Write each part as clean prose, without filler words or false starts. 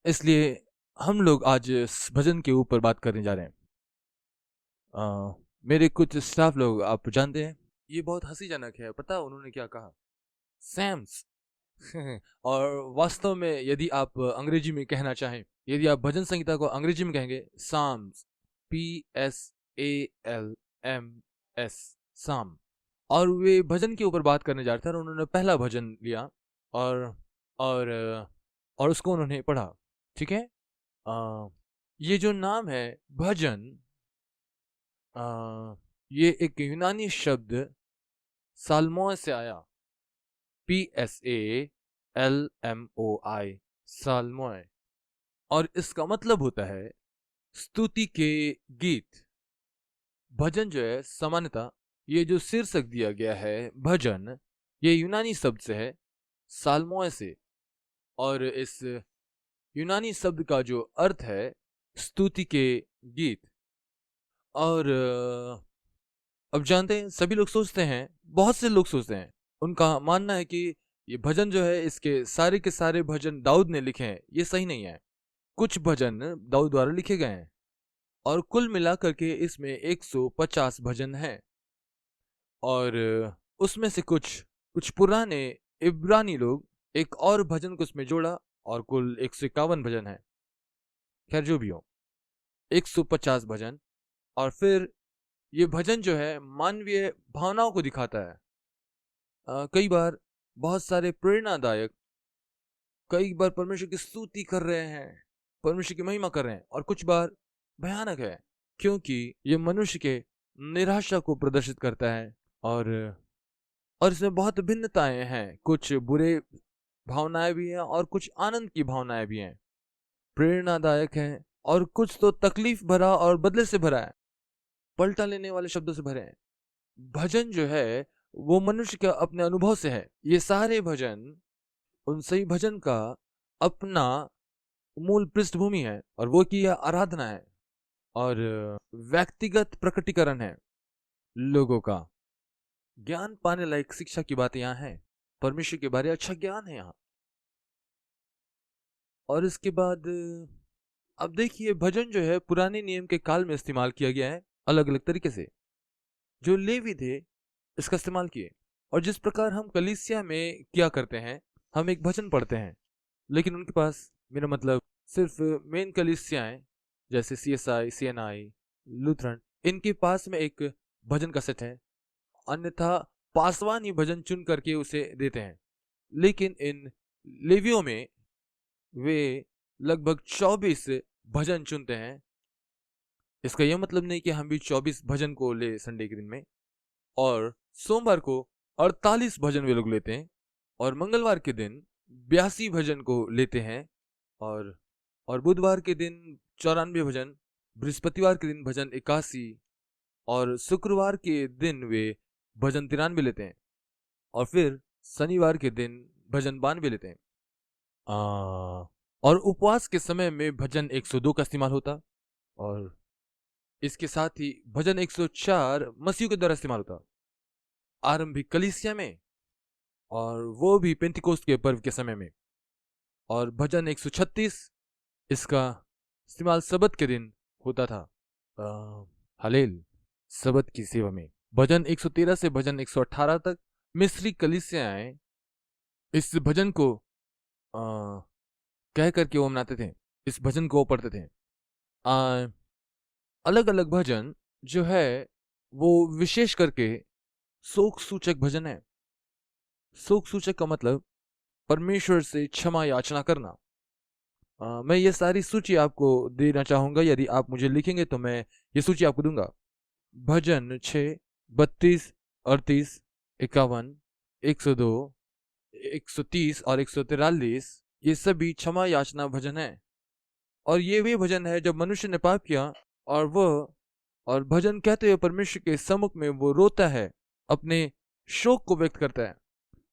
इसलिए हम लोग आज इस भजन के ऊपर बात करने जा रहे हैं। मेरे कुछ स्टाफ लोग आप जानते हैं, ये बहुत हंसीजनक है। पता है उन्होंने क्या कहा? सैम्स। और वास्तव में यदि आप अंग्रेजी में कहना चाहें, यदि आप भजन संहिता को अंग्रेजी में कहेंगे साम्स, PSALMS, साम। और वे भजन के ऊपर बात करने जा रहे थे और उन्होंने पहला भजन लिया और और और उसको उन्होंने पढ़ा। ठीक है। ये जो नाम है भजन, अ, ये एक यूनानी शब्द साल्मों से आया। PSALMOI, साल्मों। और इसका मतलब होता है स्तुति के गीत। भजन जो है सामान्यतः, ये जो शीर्षक दिया गया है भजन, ये यूनानी शब्द से है, साल्मों से। और इस यूनानी शब्द का जो अर्थ है स्तुति के गीत। और अब जानते हैं, सभी लोग सोचते हैं, बहुत से लोग सोचते हैं, उनका मानना है कि ये भजन जो है, इसके सारे के सारे भजन दाऊद ने लिखे हैं। ये सही नहीं है। कुछ भजन दाऊद द्वारा लिखे गए हैं और कुल मिलाकर के इसमें 150 भजन हैं। और उसमें से कुछ कुछ पुराने इब्रानी लोग एक और भजन को उसमें जोड़ा और कुल 151 भजन है। खैर जो भी हो, 150 भजन। और फिर ये भजन जो है मानवीय भावनाओं को दिखाता है। कई बार बहुत सारे प्रेरणादायक, कई बार परमेश्वर की स्तुति कर रहे हैं, परमेश्वर की महिमा कर रहे हैं, और कुछ बार भयानक है क्योंकि ये मनुष्य के निराशा को प्रदर्शित करता है। और इसमें बहुत भिन्नताएं हैं। कुछ बुरे भावनाएं भी हैं और कुछ आनंद की भावनाएं भी हैं। प्रेरणादायक हैं और कुछ तो तकलीफ भरा और बदले से भरा है, पलटा लेने वाले शब्दों से भरे हैं। भजन जो है वो मनुष्य के अपने अनुभव से है। ये सारे भजन उन सही भजन का अपना मूल पृष्ठभूमि है और वो की यह आराधना है और व्यक्तिगत प्रकटीकरण है लोगों का। ज्ञान पाने लायक शिक्षा की बात यहाँ है, परमेश्वर के बारे अच्छा ज्ञान है यहाँ। और इसके बाद अब देखिए, भजन जो है पुराने नियम के काल में इस्तेमाल किया गया है अलग अलग तरीके से। जो लेवी थे इसका इस्तेमाल किए, और जिस प्रकार हम कलीसिया में किया करते हैं, हम एक भजन पढ़ते हैं, लेकिन उनके पास, मेरा मतलब सिर्फ मेन कलीसियाएं जैसे CSI, CNI, लूथरन, इनके पास में एक भजन का सेट है। अन्यथा पासवान ही भजन चुन करके उसे देते हैं। लेकिन इन लेवियों में वे लगभग 24 भजन चुनते हैं। इसका यह मतलब नहीं कि हम भी 24 भजन को ले संडे के दिन में, और सोमवार को 48 भजन वे लोग लेते हैं, और मंगलवार के दिन 82 भजन को लेते हैं, और बुधवार के दिन 94 भजन, बृहस्पतिवार के दिन भजन 81, और शुक्रवार के दिन वे भजन 93 लेते हैं, और फिर शनिवार के दिन भजन 92 लेते हैं। और उपवास के समय में भजन 102 का इस्तेमाल होता, और इसके साथ ही भजन 104 मसीह के द्वारा इस्तेमाल होता आरंभिक कलीसिया में, और वो भी पेंतिकोस्त के पर्व के समय में। और भजन 136 इसका इस्तेमाल सबत के दिन होता था, हलेल, सबत की सेवा में। भजन 113 से भजन 118 तक मिस्री कलीसियाएं इस भजन को कह करके वो मनाते थे, इस भजन को वो पढ़ते थे। अलग अलग भजन जो है वो विशेष करके शोक सूचक भजन है। शोक सूचक का मतलब परमेश्वर से क्षमा याचना करना। मैं ये सारी सूची आपको देना चाहूंगा, यदि आप मुझे लिखेंगे तो मैं ये सूची आपको दूंगा। भजन 6, 32, 38, 51, 102, 130 और 143, ये सभी क्षमा याचना भजन है। और ये वे भजन है जब मनुष्य ने पाप किया और भजन कहते हुए परमेश्वर के सम्मुख में वो रोता है, अपने शोक को व्यक्त करता है,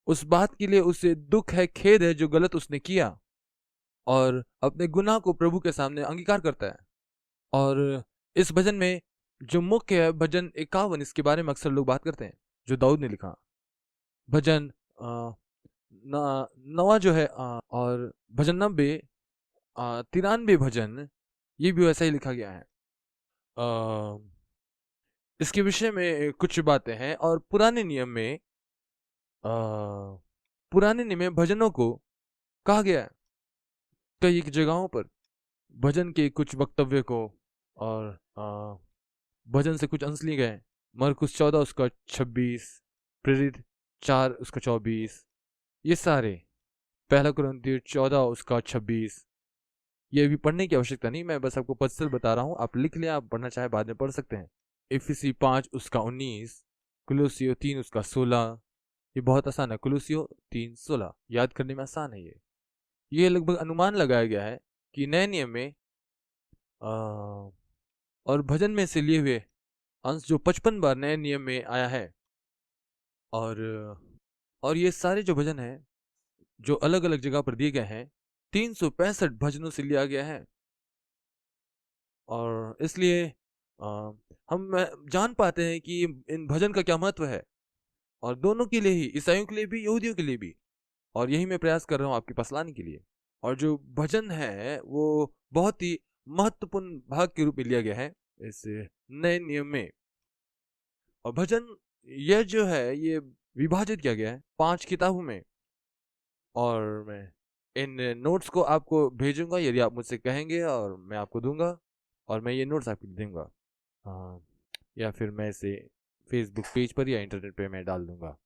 उस बात के लिए उसे दुख है, खेद है जो गलत उसने किया, और अपने गुनाह को प्रभु के सामने अंगीकार करता है। और इस भजन में जो मुख्य है भजन 51, इसके बारे में अक्सर लोग बात करते हैं, जो दाऊद ने लिखा। भजन अ, नवा जो है और भजन 90, 93 भजन, ये भी वैसा ही लिखा गया है। अ, इसके विषय में कुछ बातें हैं। और अ, पुराने नियम में भजनों को कहा गया है कई एक जगहों पर, भजन के कुछ वक्तव्य को, और भजन से कुछ अंश लिए गए। मरकुस 14 उसका 26, प्रेरित 4 उसका 24, ये सारे, पहला कुरिन्थियों 14 उसका 26। ये भी पढ़ने की आवश्यकता नहीं, मैं बस आपको पजल बता रहा हूँ, आप लिख लें, आप पढ़ना चाहे बाद में पढ़ सकते हैं। इफिसी 5 उसका 19, कुलुसियो 3 उसका 16। ये बहुत आसान है, कुलुसियो 3:16, याद करने में आसान है ये लगभग अनुमान लगाया गया है कि नए नियम में और भजन में से लिए हुए अंश जो 55 बार नए नियम में आया है। और ये सारे जो भजन हैं जो अलग अलग जगह पर दिए गए हैं, 365 भजनों से लिया गया है। और इसलिए हम जान पाते हैं कि इन भजन का क्या महत्व है, और दोनों के लिए ही, ईसाइयों के लिए भी, यहूदियों के लिए भी। और यही मैं प्रयास कर रहा हूँ आपके पास लाने के लिए। और जो भजन है वो बहुत ही महत्वपूर्ण भाग के रूप में लिया गया है इस नए नियम में। और भजन यह जो है ये विभाजित किया गया है 5 किताबों में। और मैं इन नोट्स को आपको भेजूंगा यदि आप मुझसे कहेंगे, और मैं आपको दूंगा, और मैं ये नोट्स आपको दूंगा। हाँ, या फिर मैं इसे फेसबुक पेज पर या इंटरनेट पे मैं डाल दूंगा।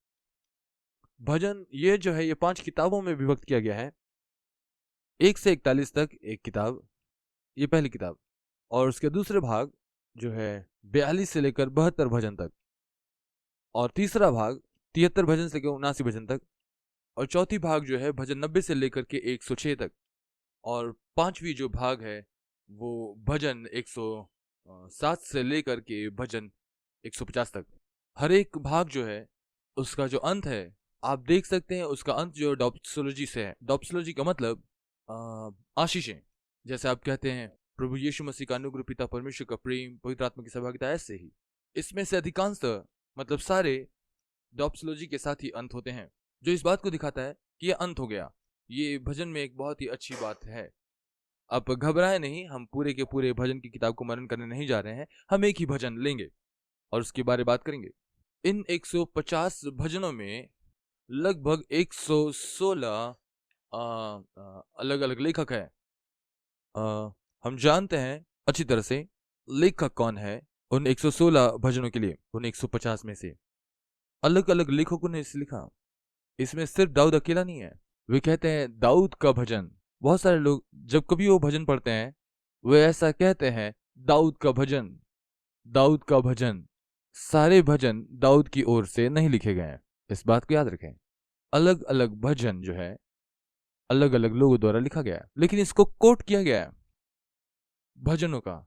भजन ये जो है ये 5 किताबों में विभक्त किया गया है, 1 से 41 तक एक किताब, ये पहली किताब। और उसके दूसरे भाग जो है 42 से लेकर 72 भजन तक। और तीसरा भाग 73 भजन से लेकर 79 भजन तक। और चौथी भाग जो है भजन 90 से लेकर के 106 तक। और पांचवी जो भाग है वो भजन 107 से लेकर के भजन 150 तक। हर एक भाग जो है उसका जो अंत है, आप देख सकते हैं उसका अंत जो डॉप्सोलॉजी से है। डॉप्सोलॉजी का मतलब आशीषें। जैसे आप कहते हैं प्रभु यीशु मसीह का अनुग्रह, पिता परमेश्वर का प्रेम, पवित्र आत्मा की सहभागिता, ऐसे ही इसमें से अधिकांशतः मतलब सारे डॉप्सोलॉजी के साथ ही अंत होते हैं, जो इस बात को दिखाता है कि यह अंत हो गया। ये भजन में एक बहुत ही अच्छी बात है। अब घबराए नहीं, हम पूरे के पूरे भजन की किताब को मनन करने नहीं जा रहे हैं, हम एक ही भजन लेंगे और उसके बारे में बात करेंगे। इन 150 भजनों में लगभग 116 अलग अलग लेखक है। हम जानते हैं अच्छी तरह से लेखक कौन है उन 116 भजनों के लिए। उन 150 में से अलग अलग लेखकों ने इसे लिखा। इसमें सिर्फ दाऊद अकेला नहीं है। वे कहते हैं दाऊद का भजन। बहुत सारे लोग जब कभी वो भजन पढ़ते हैं वे ऐसा कहते हैं, दाऊद का भजन, दाऊद का भजन। सारे भजन दाऊद की ओर से नहीं लिखे गए हैं, इस बात को याद रखें। अलग अलग भजन जो है अलग अलग लोगों द्वारा लिखा गया है, लेकिन इसको कोट किया गया है भजनों का।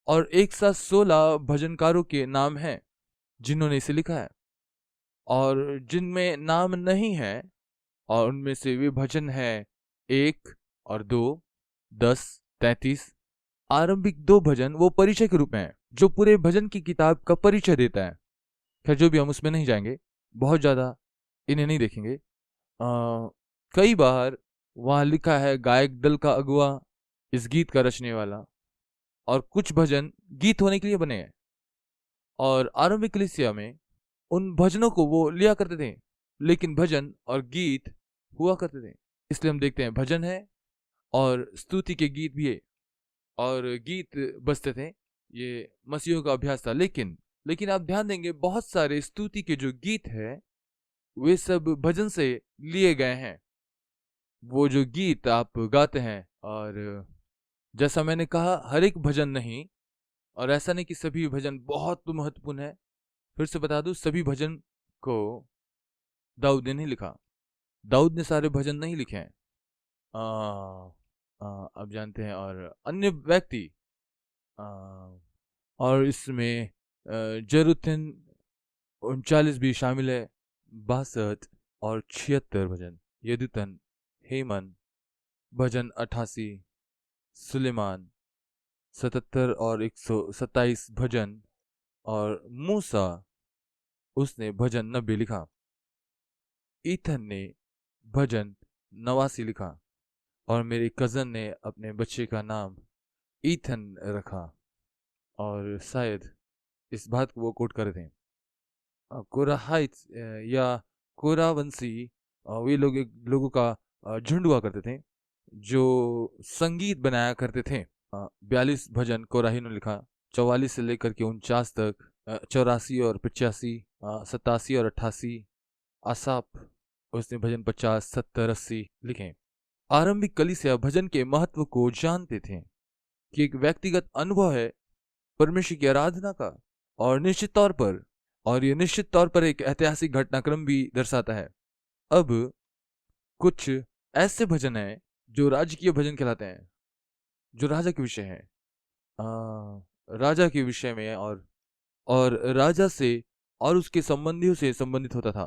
और एक साथ 16 भजनकारों के नाम हैं जिन्होंने इसे लिखा है। और जिनमें नाम नहीं है, और उनमें से वे भजन है 1 और 2, 10, 33। आरंभिक 2 भजन वो परिचय के रूप में है, जो पूरे भजन की किताब का परिचय देता है। खैर जो भी, हम उसमें नहीं जाएंगे, बहुत ज्यादा इन्हें नहीं देखेंगे। कई बार वहां लिखा है गायक दल का अगुआ, इस गीत का रचने वाला। और कुछ भजन गीत होने के लिए बने हैं। और आरंभिक कलीसिया में उन भजनों को वो लिया करते थे, लेकिन भजन और गीत हुआ करते थे। इसलिए हम देखते हैं भजन है और स्तुति के गीत भी है, और गीत बजते थे। ये मसीहों का अभ्यास था। लेकिन आप ध्यान देंगे बहुत सारे स्तुति के जो गीत है वे सब भजन से लिए गए हैं। वो जो गीत आप गाते हैं, और जैसा मैंने कहा हर एक भजन नहीं, और ऐसा नहीं कि सभी भजन बहुत महत्वपूर्ण है। फिर से बता दूं, सभी भजन को दाऊद ने नहीं लिखा। दाऊद ने सारे भजन नहीं लिखे हैं। आप जानते हैं, और अन्य व्यक्ति, और इसमें जरूथिन 39 भी शामिल है, 62 और 76 भजन। यदुतन, हेमन, भजन 88, सुलेमान 77 और 127 भजन, और मूसा उसने भजन 90 लिखा। ईथन ने भजन 89 लिखा और मेरे कज़न ने अपने बच्चे का नाम ईथन रखा। और शायद इस बात को वो कोट कर रहे थे। कोराहाइट्स या कोरावंशी वे लोगों का झुंड हुआ करते थे जो संगीत बनाया करते थे। 42 भजन कोराही ने लिखा, 44 से लेकर के 49 तक, 84 और 85, 87 और 88 आसाप उसने भजन 50, 70, 80 लिखे। आरंभिक कलीसिया भजन के महत्व को जानते थे कि एक व्यक्तिगत अनुभव है परमेश्वर की आराधना का, और ये निश्चित तौर पर एक ऐतिहासिक घटनाक्रम भी दर्शाता है। अब कुछ ऐसे भजन हैं जो राजकीय भजन कहलाते हैं, जो राजा के विषय है, राजा के विषय में और राजा से और उसके संबंधियों से संबंधित होता था।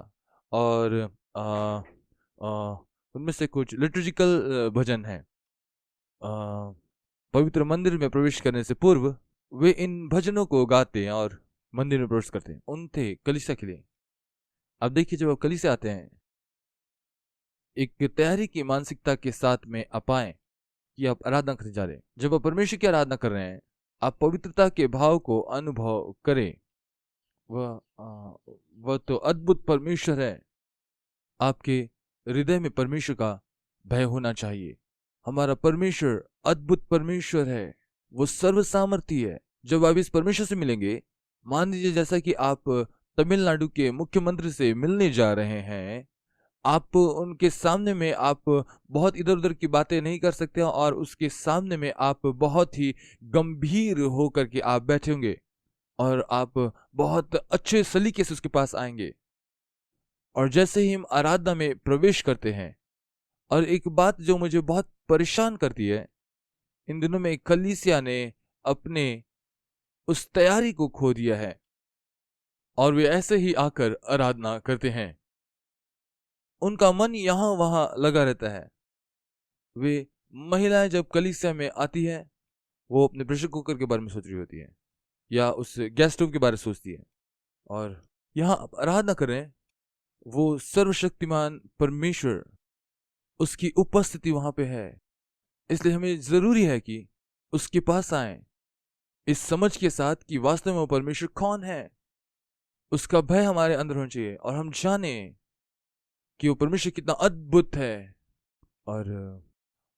और आ, आ, उनमें से कुछ लिटर्जिकल भजन हैं। पवित्र मंदिर में प्रवेश करने से पूर्व वे इन भजनों को गाते हैं और मंदिर में प्रवेश करते हैं। उन थे कलीसिया के लिए। अब देखिए, जब आप कलीसिया आते हैं, एक तैयारी की मानसिकता के साथ में आप आए कि आप आराधना करने जा रहे हैं। जब आप परमेश्वर की आराधना कर रहे हैं, आप पवित्रता के भाव को अनुभव करें। वह तो अद्भुत परमेश्वर है। आपके हृदय में परमेश्वर का भय होना चाहिए। हमारा परमेश्वर अद्भुत परमेश्वर है, वो सर्व सामर्थी है। जब आप इस परमेश्वर से मिलेंगे, मान लीजिए जैसा कि आप तमिलनाडु के मुख्यमंत्री से मिलने जा रहे हैं, आप उनके सामने में आप बहुत इधर उधर की बातें नहीं कर सकते और उसके सामने में आप बहुत ही गंभीर होकर के आप बैठे होंगे और आप बहुत अच्छे सलीके से उसके पास आएंगे। और जैसे ही हम आराधना में प्रवेश करते हैं, और एक बात जो मुझे बहुत परेशान करती है, इन दिनों में कलीसिया ने अपने उस तैयारी को खो दिया है और वे ऐसे ही आकर आराधना करते हैं। उनका मन यहां वहां लगा रहता है। वे महिलाएं जब कलीसिया में आती है, वो अपने प्रेशर कुकर के बारे में सोच रही होती है या उस गैस स्टोव के बारे में सोचती है। और यहां आप आराधना करें, वो सर्वशक्तिमान परमेश्वर, उसकी उपस्थिति वहां पे है। इसलिए हमें जरूरी है कि उसके पास आए इस समझ के साथ कि वास्तव में वो परमेश्वर कौन है। उसका भय हमारे अंदर होना चाहिए और हम जाने कि वो परमेश्वर कितना अद्भुत है।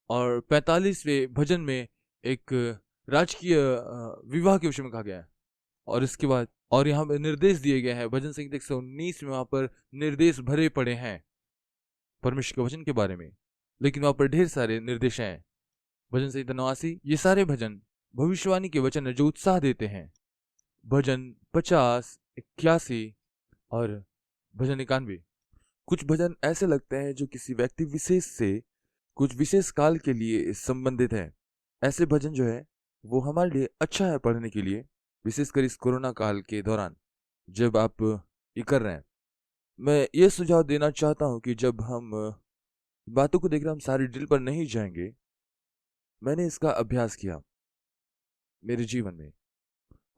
और 45वें भजन में एक राजकीय विवाह के विषय में कहा गया है। और इसके बाद और यहाँ पे निर्देश दिए गए हैं। भजन संहिता 119 में वहां पर निर्देश भरे पड़े हैं परमेश्वर के वचन के बारे में, लेकिन वहां पर ढेर सारे निर्देश हैं। भजन संहिता 89, ये सारे भजन भविष्यवाणी के वचन है जो उत्साह देते हैं। भजन 50, 81 और भजन 91, कुछ भजन ऐसे लगते हैं जो किसी व्यक्ति विशेष से कुछ विशेष काल के लिए संबंधित है। ऐसे भजन जो है वो हमारे लिए अच्छा है पढ़ने के लिए, विशेषकर इस कोरोना काल के दौरान जब आप ये कर रहे हैं। मैं ये सुझाव देना चाहता हूं कि जब हम बातों को देख रहे, हम सारी डिटेल पर नहीं जाएंगे। मैंने इसका अभ्यास किया मेरे जीवन में,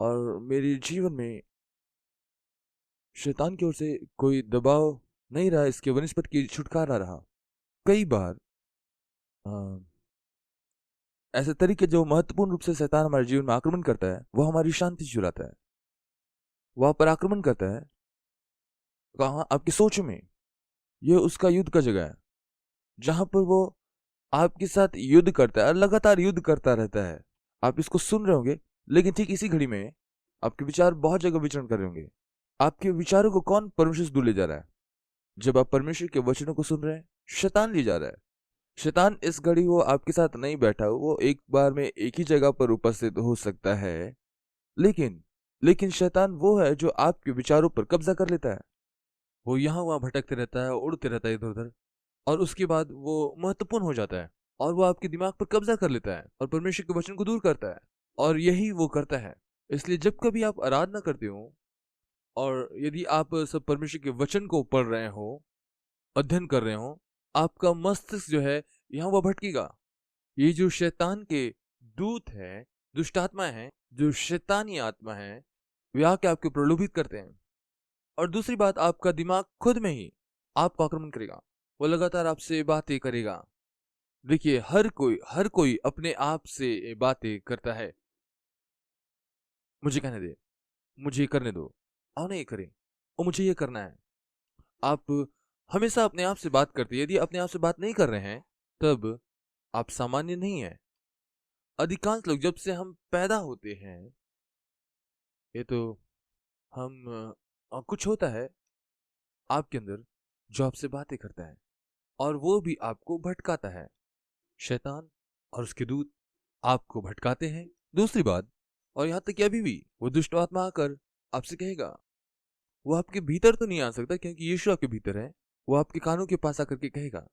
और मेरे जीवन में शैतान की ओर से कोई दबाव नहीं रहा, इसके वनस्पति की छुटकारा रहा। कई बार ऐसे तरीके जो महत्वपूर्ण रूप से शैतान हमारे जीवन में आक्रमण करता है, वो हमारी शांति चुराता है। वहां पर आक्रमण करता है कहाँ? आपकी सोच में। यह उसका युद्ध का जगह है, जहां पर वो आपके साथ युद्ध करता है, लगातार युद्ध करता रहता है। आप इसको सुन रहे होंगे, लेकिन ठीक इसी घड़ी में आपके विचार बहुत जगह विचरण कर रहे होंगे। आपके विचारों को कौन परमेश्वर से दूर ले जा रहा है? जब आप परमेश्वर के वचनों को सुन रहे हैं, शैतान ले जा रहा है। शैतान इस घड़ी वो आपके साथ नहीं बैठा, वो एक बार में एक ही जगह पर उपस्थित हो सकता है, लेकिन शैतान वो है जो आपके विचारों पर कब्जा कर लेता है। वो यहाँ वहां भटकते रहता है, उड़ते रहता है इधर उधर, और उसके बाद वो महत्वपूर्ण हो जाता है और वो आपके दिमाग पर कब्जा कर लेता है और परमेश्वर के वचन को दूर करता है। और यही वो करता है। इसलिए जब कभी आप आराधना करते हो और यदि आप सब परमेश्वर के वचन को पढ़ रहे हो, अध्ययन कर रहे हो, आपका मस्तिष्क जो है यहाँ वह भटकेगा। ये जो शैतान के दूत है, दुष्ट आत्मा है, जो शैतानी आत्मा है, वे आके आपको प्रलोभित करते हैं। और दूसरी बात, आपका दिमाग खुद में ही आपको आक्रमण करेगा। वो लगातार आपसे बातें करेगा। देखिए, हर कोई अपने आप से बातें करता है। मुझे कहने दे, मुझे ये करने दो, आओ ना ये करें, और मुझे ये करना है। आप हमेशा अपने आप से बात करते हैं। यदि अपने आप से बात नहीं कर रहे हैं, तब आप सामान्य नहीं है। अधिकांश लोग जब से हम पैदा होते हैं, ये तो हम कुछ होता है आपके अंदर जो आपसे बातें करता है, और वो भी आपको भटकाता है। शैतान और उसके दूत आपको भटकाते हैं। दूसरी बात, और यहां तक कि अभी भी वो दुष्ट आत्मा आकर आपसे कहेगा, वो आपके भीतर तो नहीं आ सकता क्योंकि यीशु आपके भीतर है। वो आपके कानों के पास आकर के कहेगा।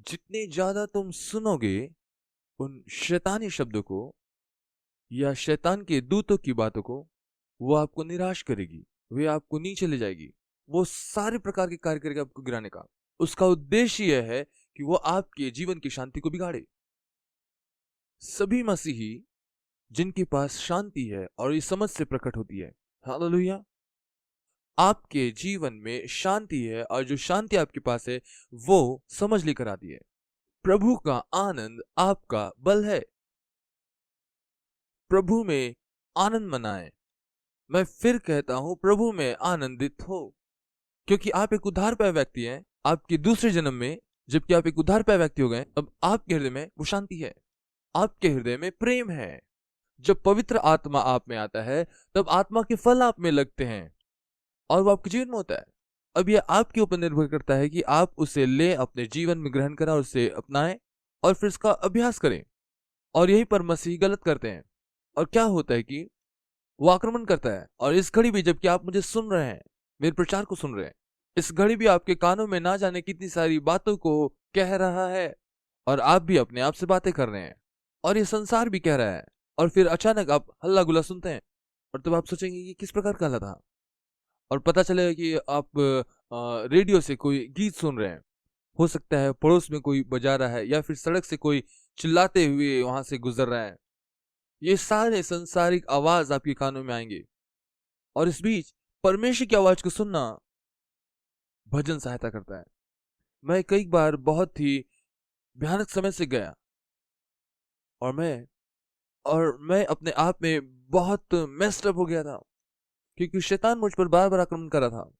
जितने ज्यादा तुम सुनोगे उन शैतानी शब्दों को या शैतान के दूतों की बातों को, वो आपको निराश करेगी, वे आपको नीचे ले जाएगी। वो सारे प्रकार के कार्य करेगा आपको गिराने का। उसका उद्देश्य यह है कि वो आपके जीवन की शांति को बिगाड़े। सभी मसीही जिनके पास शांति है और इस समझ से प्रकट होती है, हालेलुया, आपके जीवन में शांति है, और जो शांति आपके पास है वो समझ लेकर आती है। प्रभु का आनंद आपका बल है। प्रभु में आनंद मनाएं। मैं फिर कहता हूं, प्रभु में आनंदित हो, क्योंकि आप एक उद्धार पाए व्यक्ति हैं। आपके दूसरे जन्म में जबकि आप एक उद्धार पाए व्यक्ति हो गए, अब आपके हृदय में वो शांति है, आपके हृदय में प्रेम है। जब पवित्र आत्मा आप में आता है, तब आत्मा के फल आप में लगते हैं और वो आपके जीवन में होता है। अब यह आपके ऊपर निर्भर करता है कि आप उसे ले अपने जीवन में ग्रहण करें और उसे अपनाएं और फिर उसका अभ्यास करें। और यहीं पर मसीह गलत करते हैं। और क्या होता है कि वो आक्रमण करता है। और इस घड़ी भी जबकि आप मुझे सुन रहे हैं, मेरे प्रचार को सुन रहे हैं, इस घड़ी भी आपके कानों में ना जाने कितनी सारी बातों को कह रहा है, और आप भी अपने आप से बातें कर रहे हैं, और ये संसार भी कह रहा है। और फिर अचानक आप हल्ला गुल्ला सुनते हैं, और तब आप सोचेंगे कि किस प्रकार का हल्ला था, और पता चलेगा कि आप रेडियो से कोई गीत सुन रहे हैं। हो सकता है पड़ोस में कोई बजा रहा है, या फिर सड़क से कोई चिल्लाते हुए वहां से गुजर रहा है। ये सारे संसारिक आवाज आपके कानों में आएंगे, और इस बीच परमेश्वर की आवाज को सुनना भजन सहायता करता है। मैं कई बार बहुत ही भयानक समय से गया, और मैं अपने आप में बहुत मेस्ड अप हो गया था, क्योंकि शैतान मुझ पर बार बार आक्रमण कर रहा था,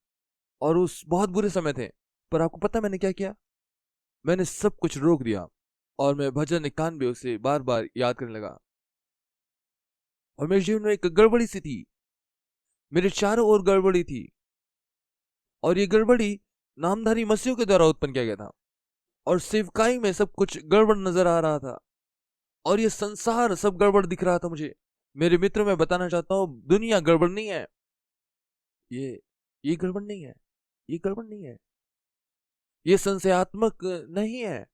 और उस बहुत बुरे समय थे। पर आपको पता है मैंने क्या किया? मैंने सब कुछ रोक दिया, और मैं भजन 91 उसे बार बार याद करने लगा। और मेरे जीवन में एक गड़बड़ी सी थी, मेरे चारों ओर गड़बड़ी थी, और ये गड़बड़ी नामधारी मसीहों के द्वारा उत्पन्न किया गया था, और सेवकाई में सब कुछ गड़बड़ नजर आ रहा था, और ये संसार सब गड़बड़ दिख रहा था मुझे। मेरे मित्रों, मैं बताना चाहता हूं, दुनिया गड़बड़ नहीं है। ये ये गड़बड़ नहीं है, ये गड़बड़ नहीं है, ये संशयात्मक नहीं है।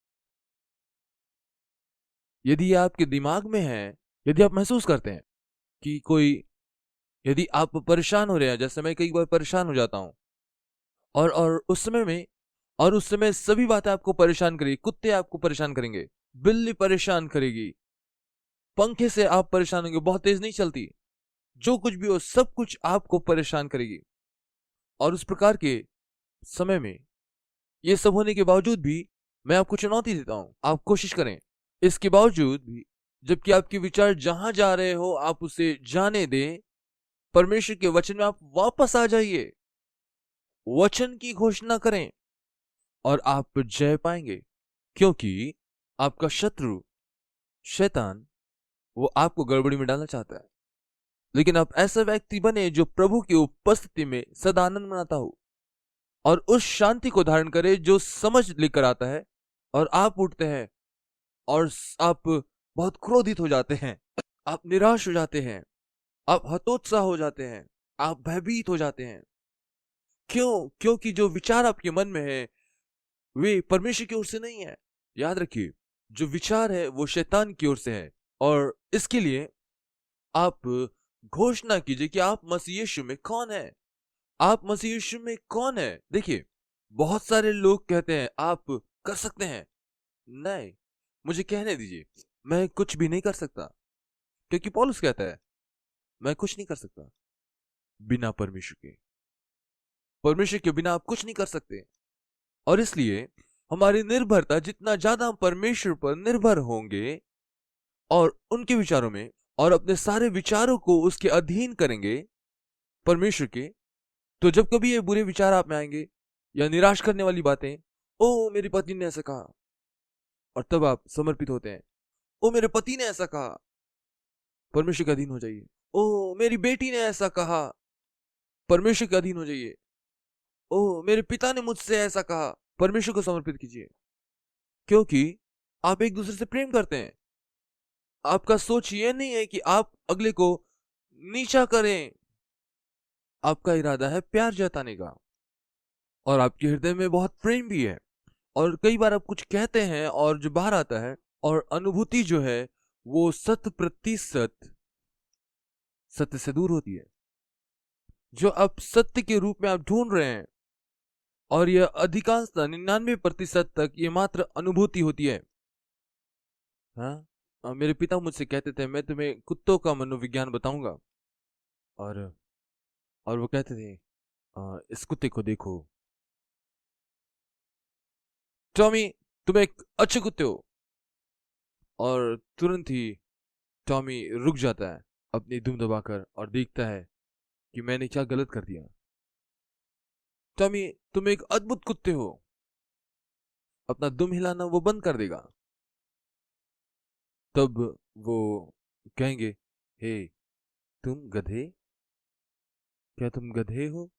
यदि ये आपके दिमाग में है, यदि आप महसूस करते हैं कि कोई, यदि आप परेशान हो रहे हैं, जैसे मैं कई बार परेशान हो जाता हूं, और उस समय सभी बातें आपको परेशान करेगी। कुत्ते आपको परेशान करेंगे, बिल्ली परेशान करेगी, पंखे से आप परेशान होंगे, बहुत तेज नहीं चलती, जो कुछ भी हो सब कुछ आपको परेशान करेगी। और उस प्रकार के समय में, ये सब होने के बावजूद भी, मैं आपको चुनौती देता हूं, आप कोशिश करें। इसके बावजूद भी, जबकि आपके विचार जहां जा रहे हो आप उसे जाने दें, परमेश्वर के वचन में आप वापस आ जाइए, वचन की घोषणा करें, और आप जय पाएंगे। क्योंकि आपका शत्रु शैतान, वो आपको गड़बड़ी में डालना चाहता है। लेकिन आप ऐसा व्यक्ति बने जो प्रभु की उपस्थिति में सदा आनंद मनाता हो, और उस शांति को धारण करे जो समझ लेकर आता है। और आप उठते हैं, और आप बहुत क्रोधित हो जाते हैं, आप निराश हो जाते हैं, आप हतोत्साह हो जाते हैं, आप भयभीत हो जाते हैं। क्यों? क्योंकि जो विचार आपके मन में है वे परमेश्वर की ओर से नहीं है। याद रखिए, जो विचार है वो शैतान की ओर से है। और इसके लिए आप घोषणा कीजिए कि आप मसीह यीशु में कौन है। आप मसीह यीशु में कौन है? देखिए, बहुत सारे लोग कहते हैं आप कर सकते हैं। नहीं, मुझे कहने दीजिए, मैं कुछ भी नहीं कर सकता, क्योंकि पौलुस कहता है मैं कुछ नहीं कर सकता। बिना परमेश्वर के। परमेश्वर के बिना आप कुछ नहीं कर सकते। और इसलिए हमारी निर्भरता, जितना ज्यादा हम परमेश्वर पर निर्भर होंगे और उनके विचारों में, और अपने सारे विचारों को उसके अधीन करेंगे परमेश्वर के, तो जब कभी ये बुरे विचार आप में आएंगे या निराश करने वाली बातें, ओ मेरी पत्नी ने ऐसा कहा, और तब आप समर्पित होते हैं, ओ मेरे पति ने ऐसा कहा, परमेश्वर के अधीन हो जाइए। ओ मेरी बेटी ने ऐसा कहा, परमेश्वर के अधीन हो जाइए। ओ मेरे पिता ने मुझसे ऐसा कहा, परमेश्वर को समर्पित कीजिए। क्योंकि आप एक दूसरे से प्रेम करते हैं। आपका सोच ये नहीं है कि आप अगले को नीचा करें, आपका इरादा है प्यार जताने का, और आपके हृदय में बहुत प्रेम भी है। और कई बार आप कुछ कहते हैं और जो बाहर आता है, और अनुभूति जो है वो 100% सत्य से दूर होती है। जो आप सत्य के रूप में आप ढूंढ रहे हैं, और यह अधिकांशतः 99% तक ये मात्र अनुभूति होती है। हाँ, मेरे पिता मुझसे कहते थे, मैं तुम्हें कुत्तों का मनोविज्ञान बताऊंगा। और वो कहते थे, इस कुत्ते को देखो टॉमी, तुम एक अच्छे कुत्ते हो। और तुरंत ही टॉमी रुक जाता है अपनी दुम दबाकर और देखता है कि मैंने क्या गलत कर दिया। टॉमी, तुम एक अद्भुत कुत्ते हो। अपना दुम हिलाना वो बंद कर देगा। तब वो कहेंगे, हे तुम गधे, क्या तुम गधे हो?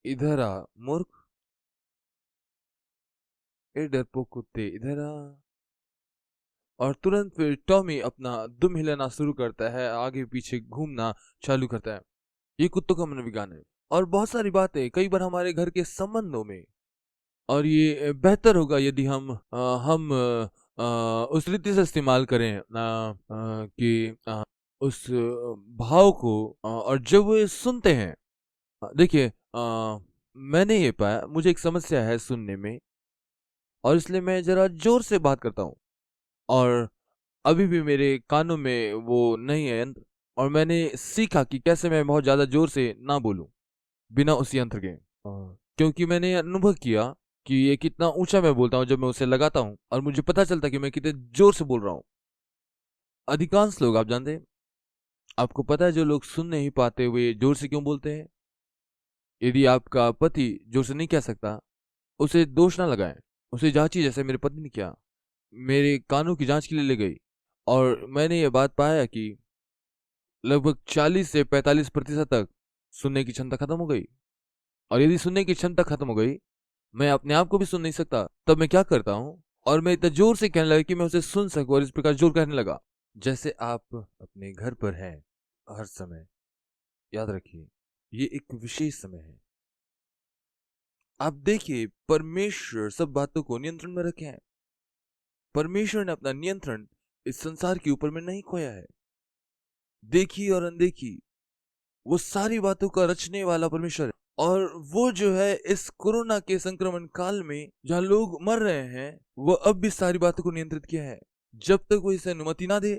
इधर आ मूर्ख, ए डरपोक कुत्ते इधर आ। और तुरंत फिर टॉमी अपना दुम हिलाना शुरू करता है, आगे पीछे घूमना चालू करता है। ये कुत्तों का मनोविज्ञान है। और बहुत सारी बातें कई बार हमारे घर के संबंधों में, और ये बेहतर होगा यदि हम उस रीति से इस्तेमाल करें कि उस भाव को, और जब वो ये सुनते हैं, देखिए, मैंने ये पाया, मुझे एक समस्या है सुनने में, और इसलिए मैं जरा जोर से बात करता हूँ। और अभी भी मेरे कानों में वो नहीं है यंत्र, और मैंने सीखा कि कैसे मैं बहुत ज्यादा जोर से ना बोलूं बिना उस यंत्र के। क्योंकि मैंने ये अनुभव किया कि ये कितना ऊंचा मैं बोलता हूँ जब मैं उसे लगाता हूँ, और मुझे पता चलता कि मैं कितने जोर से बोल रहा हूँ। अधिकांश लोग, आप जानते हैं, आपको पता है जो लोग सुन नहीं पाते हुए जोर से क्यों बोलते हैं? यदि आपका पति जोर से नहीं कह सकता, उसे दोष ना लगाएं, उसे जांचिए, जैसे मेरे पत्नी ने किया। मेरे कानों की जांच के लिए ले गई, और मैंने ये बात पाया कि लगभग 40 से 45% तक सुनने की क्षमता खत्म हो गई। और यदि सुनने की क्षमता खत्म हो गई, मैं अपने आप को भी सुन नहीं सकता, तब मैं क्या करता हूँ, और मैं इतना जोर से कहने लगा कि मैं उसे सुन सकूं, और इस प्रकार जोर कहने लगा। जैसे आप अपने घर पर हैं हर समय, याद रखिए ये एक विशेष समय है। आप देखिए, परमेश्वर सब बातों को नियंत्रण में रखे हैं। परमेश्वर ने अपना नियंत्रण इस संसार के ऊपर में नहीं खोया है। देखी और अनदेखी, वो सारी बातों का रचने वाला परमेश्वर है। और वो जो है इस कोरोना के संक्रमण काल में जहां लोग मर रहे हैं, वो अब भी सारी बातों को नियंत्रित किया है। जब तक वो इसे अनुमति ना दे,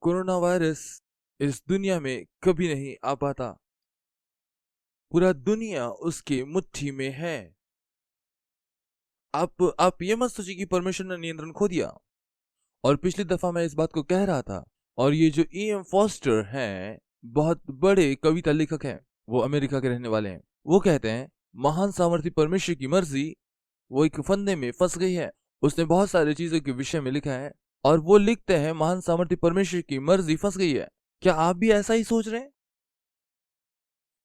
कोरोना वायरस इस दुनिया में कभी नहीं आ पाता। पूरा दुनिया उसके मुट्ठी में है। आप ये मत सोचिए कि परमेश्वर ने नियंत्रण खो दिया। और पिछली दफा मैं इस बात को कह रहा था, और ये जो E.M. फॉस्टर हैं, बहुत बड़े कविता लेखक हैं, वो अमेरिका के रहने वाले हैं। वो कहते हैं, महान सामर्थ्य परमेश्वर की मर्जी वो एक फंदे में फंस गई है। उसने बहुत सारी चीजों के विषय में लिखा है, और वो लिखते हैं, महान सामर्थ्य परमेश्वर की मर्जी फंस गई है। क्या आप भी ऐसा ही सोच रहे हैं?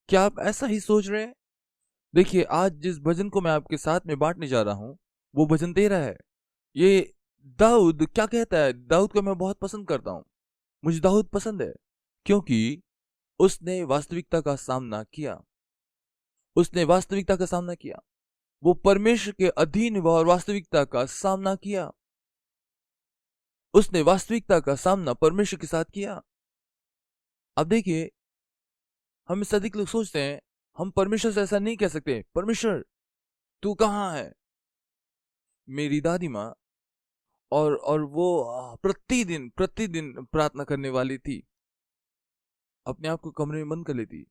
क्या आप ऐसा ही सोच रहे हैं? देखिए, आज जिस भजन को मैं आपके साथ में बांटने जा रहा हूं, वो भजन 13 है। ये दाऊद क्या कहता है? दाऊद को मैं बहुत पसंद करता हूं। मुझे दाऊद पसंद है क्योंकि उसने वास्तविकता का सामना किया। उसने वास्तविकता का सामना किया। वो परमेश्वर के अधीन हुआ और वास्तविकता का सामना किया। उसने वास्तविकता का सामना परमेश्वर के साथ किया। अब देखिए, हम इससे अधिक लोग सोचते हैं, हम परमेश्वर से ऐसा नहीं कह सकते, परमेश्वर तू कहाँ है? मेरी दादी माँ, और वो प्रतिदिन प्रतिदिन प्रार्थना करने वाली थी। अपने आप को कमरे में बंद कर लेती,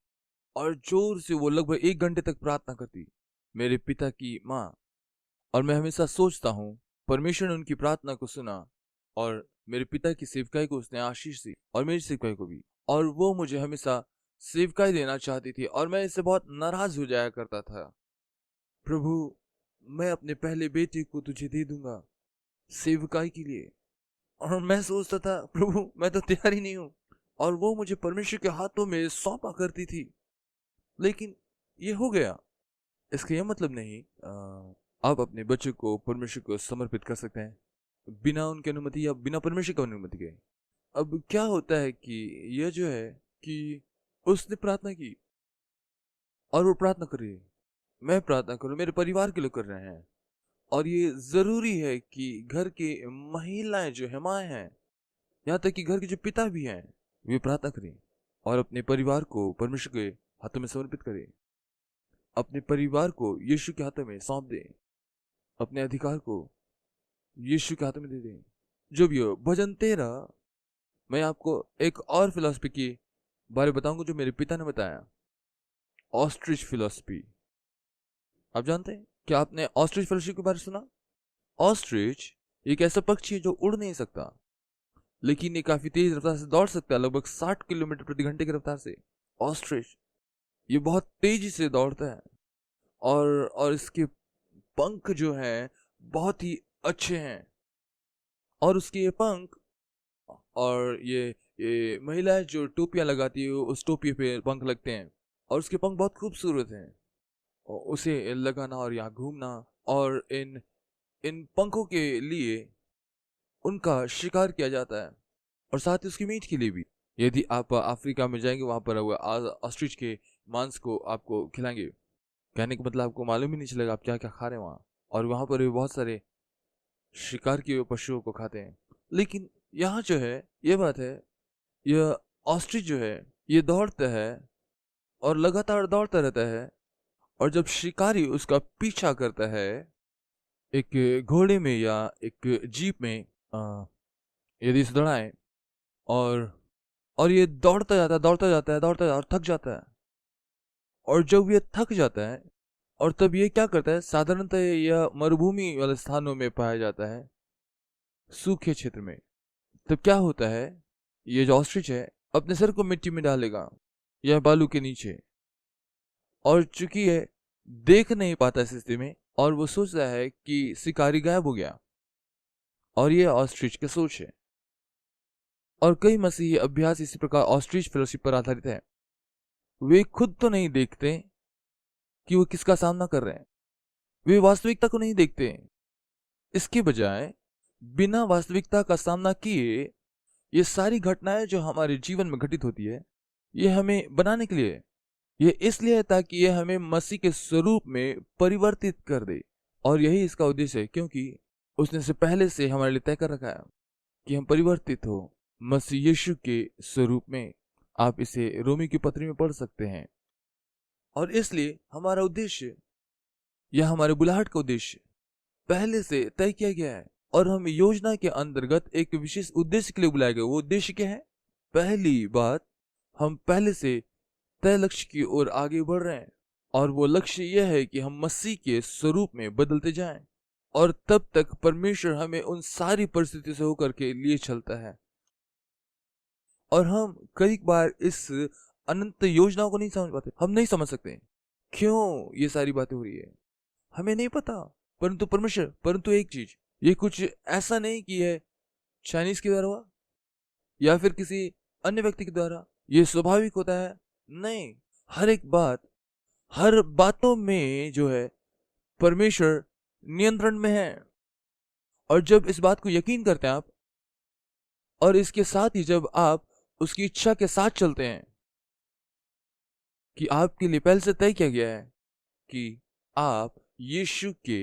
और जोर से वो लगभग 1 घंटे तक प्रार्थना करती, मेरे पिता की माँ। और मैं हमेशा सोचता हूँ, परमेश्वर ने उनकी प्रार्थना को सुना और मेरे पिता की सेवकाई को उसने आशीष दी और मेरी सेवकाई को भी। और वो मुझे हमेशा सेवकाई देना चाहती थी और मैं इससे बहुत नाराज हो जाया करता था। प्रभु, मैं अपने पहले बेटे को तुझे दे दूंगा सेवकाई के लिए। और मैं सोचता था, प्रभु मैं तो तैयार ही नहीं हूं। और वो मुझे परमेश्वर के हाथों में सौंपा करती थी। लेकिन ये हो गया, इसका यह मतलब नहीं आप अपने बच्चे को परमेश्वर को समर्पित कर सकते हैं बिना उनकी अनुमति या बिना परमेश्वर की अनुमति के। अब क्या होता है कि यह जो है कि उसने प्रार्थना की और वो प्रार्थना कर रही है, मैं प्रार्थना करूं, मेरे परिवार के लोग कर रहे हैं। और ये जरूरी है कि घर की महिलाएं जो है, माएँ हैं, यहाँ तक कि घर के जो पिता भी हैं, वे प्रार्थना करें और अपने परिवार को परमेश्वर के हाथों में समर्पित करें। अपने परिवार को यीशु के हाथों में सौंप दें, अपने अधिकार को यीशु के हाथों में दे दें। जो भी हो, भजन 13, मैं आपको एक और फिलॉसफी के बारे बताऊंगा जो मेरे पिता ने बताया, ऑस्ट्रिच फिलॉसफी। आप जानते हैं क्या? आपने ऑस्ट्रिच फिलॉसफी के बारे में सुना? ऑस्ट्रिच एक ऐसा पक्षी है जो उड़ नहीं सकता, लेकिन ये काफी तेज रफ्तार से दौड़ सकता है, लगभग 60 किलोमीटर प्रति घंटे की रफ्तार से। ऑस्ट्रिच ये बहुत तेजी से दौड़ता है और इसके पंख जो हैं बहुत ही अच्छे हैं। और उसके ये पंख और ये महिलाएं जो टोपियां लगाती है, उस टोपी पे पंख लगते हैं और उसके पंख बहुत खूबसूरत हैं। और उसे लगाना और यहाँ घूमना, और इन इन पंखों के लिए उनका शिकार किया जाता है और साथ ही उसकी मीट के लिए भी। यदि आप अफ्रीका में जाएंगे, वहां पर ऑस्ट्रिच के मांस को आपको खिलाएंगे। कहने का मतलब आपको मालूम ही नहीं चलेगा आप क्या क्या खा रहे हैं वहाँ। और वहां पर भी बहुत सारे शिकार किए हुए पशुओं को खाते हैं। लेकिन यहाँ जो है ये बात है, यह ऑस्ट्रिच जो है ये दौड़ता है और लगातार दौड़ता रहता है। और जब शिकारी उसका पीछा करता है एक घोड़े में या एक जीप में, यदि इसे दौड़ाएं, और और ये दौड़ता जाता है, दौड़ता जाता है, दौड़ता जाता है और थक जाता है। और जब ये थक जाता है और तब ये क्या करता है, साधारणतः यह मरुभूमि वाले स्थानों में पाया जाता है, सूखे क्षेत्र में। तब क्या होता है, ये जो ऑस्ट्रिच है अपने सर को मिट्टी में डालेगा या बालू के नीचे। और चूंकि ये देख नहीं पाता इस स्थिति में, और वो सोचता है कि शिकारी गायब हो गया। और ये ऑस्ट्रिच की सोच है। और कई मसीही अभ्यास इसी प्रकार ऑस्ट्रिच फिलोसफी पर आधारित है। वे खुद तो नहीं देखते कि वो किसका सामना कर रहे हैं, वे वास्तविकता को नहीं देखते। इसके बजाय बिना वास्तविकता का सामना किए ये सारी घटनाएं जो हमारे जीवन में घटित होती है, ये हमें बनाने के लिए है। ये इसलिए है ताकि ये हमें मसीह के स्वरूप में परिवर्तित कर दे। और यही इसका उद्देश्य है, क्योंकि उसने से पहले से हमारे लिए तय कर रखा है कि हम परिवर्तित हो मसीह यीशु के स्वरूप में। आप इसे रोमी की पत्री में पढ़ सकते हैं। और इसलिए हमारा उद्देश्य या हमारे बुलाहट का उद्देश्य पहले से तय किया गया है और हम योजना के अंतर्गत एक विशेष उद्देश्य के लिए बुलाए गए। वो उद्देश्य क्या है? पहली बात, हम पहले से तय लक्ष्य की ओर आगे बढ़ रहे हैं और वो लक्ष्य यह है कि हम मसीह के स्वरूप में बदलते जाएं। और तब तक परमेश्वर हमें उन सारी परिस्थितियों से होकर के लिए चलता है। और हम कई बार इस अनंत योजनाओं को नहीं समझ पाते। हम नहीं समझ सकते क्यों ये सारी बातें हो रही है, हमें नहीं पता। परंतु एक चीज, ये कुछ ऐसा नहीं कि है चाइनीज के द्वारा हुआ या फिर किसी अन्य व्यक्ति के द्वारा ये स्वाभाविक होता है। नहीं, हर बातों में जो है परमेश्वर नियंत्रण में है। और जब इस बात को यकीन करते हैं आप, और इसके साथ ही जब आप उसकी इच्छा के साथ चलते हैं कि आपके लिए पहले से तय किया गया है कि आप यीशु के